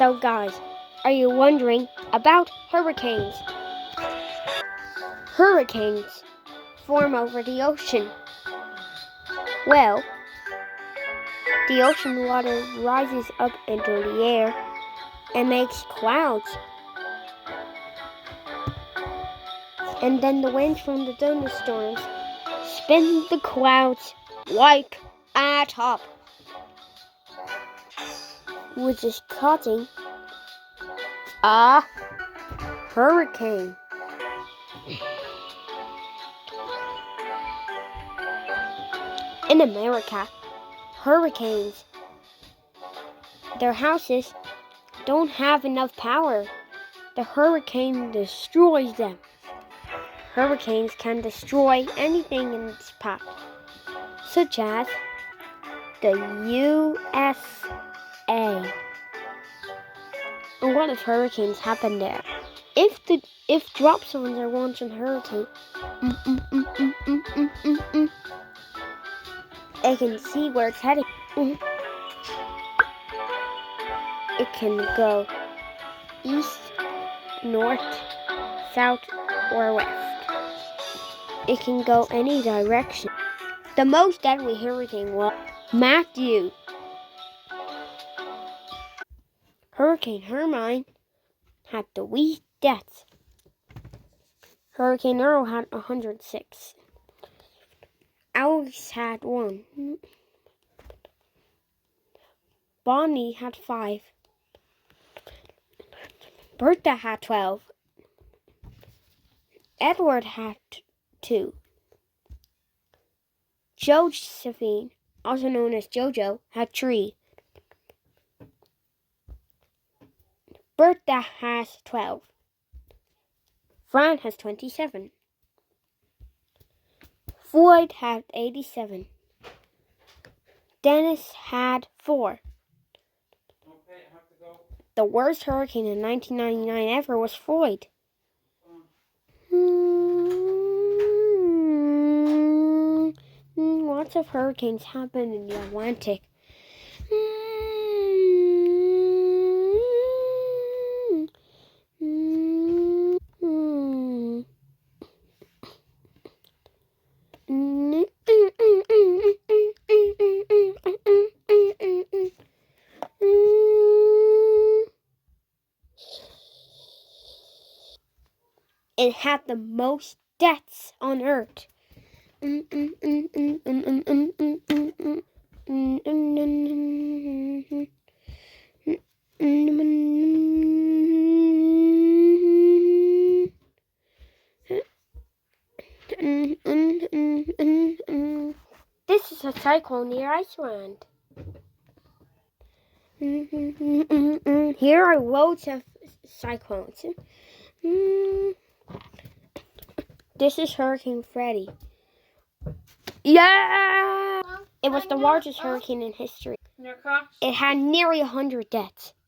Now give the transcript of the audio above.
So guys, are you wondering about hurricanes? Hurricanes form over the ocean. Well, the ocean water rises up into the air and makes clouds. And then the winds from the thunderstorms spin the clouds like a top, which is causing a hurricane. In America, hurricanes, their houses don't have enough power. The hurricane destroys them. Hurricanes can destroy anything in its path, such as the USA. And what if hurricanes happen there? If drop zones are launching hurricane, it can see where it's heading. It can go east, north, south, or west. It can go any direction. The most deadly hurricane was Matthew. Hurricane Hermine had the least deaths. Hurricane Earl had 106. Alex had 1. Bonnie had 5. Bertha had 12. Edward had 2. Josephine, also known as Jojo, had 3. Bertha has 12. Fran has 27. Floyd had 87. Dennis had 4. The worst hurricane in 1999 ever was Floyd. Lots of hurricanes happen in the Atlantic. It had the most deaths on Earth. This is a cyclone near Iceland. Here are loads of cyclones. This is Hurricane Freddy. Yeah! It was the largest hurricane in history. It had nearly 100 deaths.